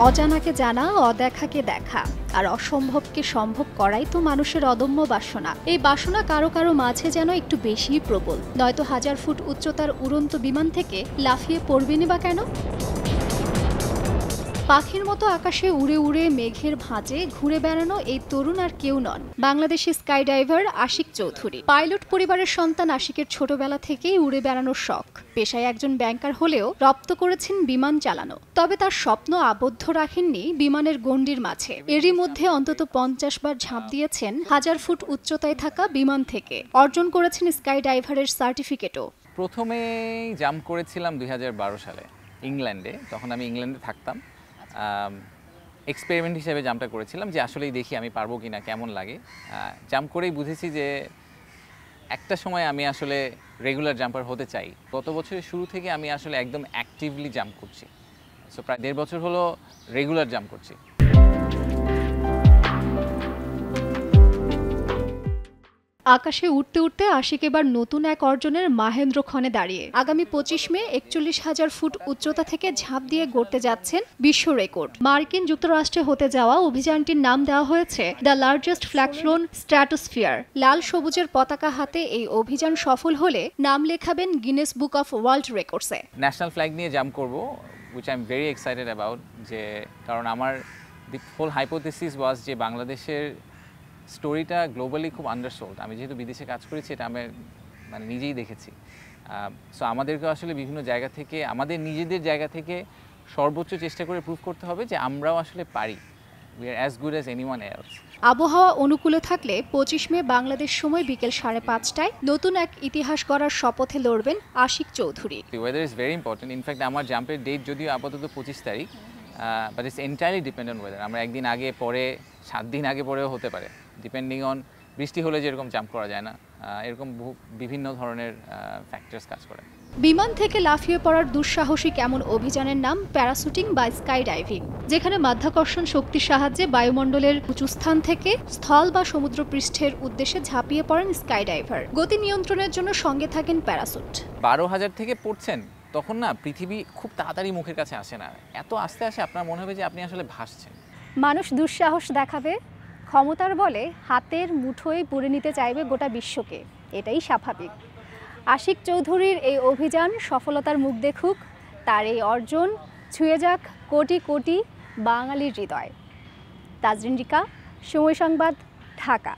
অজানাকে জানা, অদেখাকে দেখা আর অসম্ভবকে সম্ভব করাই তো মানুষের অদম্য বাসনা। এই বাসনা কারো কারো মাঝে যেন একটু বেশিই প্রবল, নয়তো 1000 ফুট উচ্চতার উড়ন্ত বিমান থেকে লাফিয়ে পড়বেনই বা কেন? পাখির মতো আকাশে উড়ে উড়ে মেঘের ভাঁজে ঘুরে বেড়ানো এই তরুণ আর কেউ নন, Bangladeshi sky diver Ashik Chowdhury. Pilot পরিবারের সন্তান আশিকের ছোটবেলা থেকেই উড়ে বেড়ানোর শখ। পেশায় একজন ব্যাংকার হলেও রপ্ত করেছেন বিমান চালানো। তবে তার স্বপ্ন আবদ্ধ রাখেননি বিমানের গণ্ডির মাঝে। এরই মধ্যে অন্তত 50 বার ঝাঁপ দিয়েছেন 1000 ফুট উচ্চতায় থাকা বিমান থেকে। অর্জন করেছেন স্কাই ডাইভারের সার্টিফিকেটও। প্রথমে জাম্প করেছিলাম 2012 সালে ইংল্যান্ডে। তখন আমি ইংল্যান্ডে থাকতাম। এক্সপেরিমেন্ট হিসেবে জাম্পটা করেছিলাম যে আসলেই দেখি আমি পারবো কিনা, কেমন লাগে। জাম্প করেই বুঝেছি যে একটা সময় আমি আসলে রেগুলার জাম্পার হতে চাই। গত বছরের শুরু থেকে আমি আসলে একদম অ্যাক্টিভলি জাম্প করছি। সো প্রায় 1.5 বছর হলো রেগুলার জাম্প করছি। আকাশে উঠতে উঠতে আশিক এবার নতুন এক অর্জনের মাহেন্দ্রক্ষণে দাঁড়িয়ে। আগামী 25 মে 41,000 ফুট উচ্চতা থেকে ঝাঁপ দিয়ে গড়তে যাচ্ছেন বিশ্ব রেকর্ড। মার্কিন যুক্তরাষ্ট্রে হতে যাওয়া অভিযানটির নাম দেওয়া হয়েছে the largest flag flown stratosphere. লাল সবুজের পতাকা হাতে এই অভিযান সফল হলে নাম লেখাবেন গিনেস বুক অফ ওয়ার্ল্ড রেকর্ডসে। ন্যাশনাল ফ্ল্যাগ নিয়ে জাম্প করব, which I'm very excited about, যে কারণ আমার the whole hypothesis was যে বাংলাদেশের স্টোরিটা গ্লোবালি খুব আন্ডারসোল্ড। আমি যেহেতু বিদেশে কাজ করেছি, এটা আমি নিজেই দেখেছি। সো আমাদেরকে আসলে বিভিন্ন জায়গা থেকে, আমাদের নিজেদের জায়গা থেকে সর্বোচ্চ চেষ্টা করে প্রুভ করতে হবে যে আমরাও আসলে পারি। We are as good as anyone else. আবহাওয়া অনুকূলে থাকলে 25 মে বাংলাদেশ সময় বিকেল 5:30টায় নতুন এক ইতিহাস গড়ার শপথে লড়বেন Ashiq Chowdhury. Weather is very important. In fact আমার জাম্পের ডেট যদিও আপাতত 25 তারিখ, but it's entirely depend on weather. আমরা একদিন আগে পরে, 7 দিন আগে পরেও হতে পারে, ডিপেন্ডিং অন বৃষ্টি হলে যেরকম জাম্প করা যায় না, এরকম বিভিন্ন ধরনের ফ্যাক্টরস কাজ করে। বিমান থেকে লাফিয়ে পড়ার দুঃসাহসিক এমন অভিযানের নাম প্যারাশুটিং বা স্কাই ডাইভিং, যেখানে মাধ্যাকর্ষণ শক্তির সাহায্যে বায়ুমণ্ডলের উঁচু স্থান থেকে স্থল বা সমুদ্র পৃষ্ঠের উদ্দেশ্যে ঝাঁপিয়ে পড়েন স্কাই ডাইভার। গতি নিয়ন্ত্রণের জন্য সঙ্গে থাকেন প্যারাশুট। 12,000 থেকে পড়ছেন তখন না পৃথিবী খুব তাড়াতাড়ি মুখের কাছে আসে না, এত আস্তে আসে আপনার মনে হবে যে আপনি আসলে ভাসছেন। মানুষ দুঃসাহস দেখাবে, ক্ষমতার বলে হাতের মুঠোয় পুরে নিতে চাইবে গোটা বিশ্বকে, এটাই স্বাভাবিক। আশিক চৌধুরীর এই অভিযান সফলতার মুখ দেখুক, তার এই অর্জন ছুঁয়ে যাক কোটি কোটি বাঙালির হৃদয়। তাজরিন রিকা, সময় সংবাদ, ঢাকা।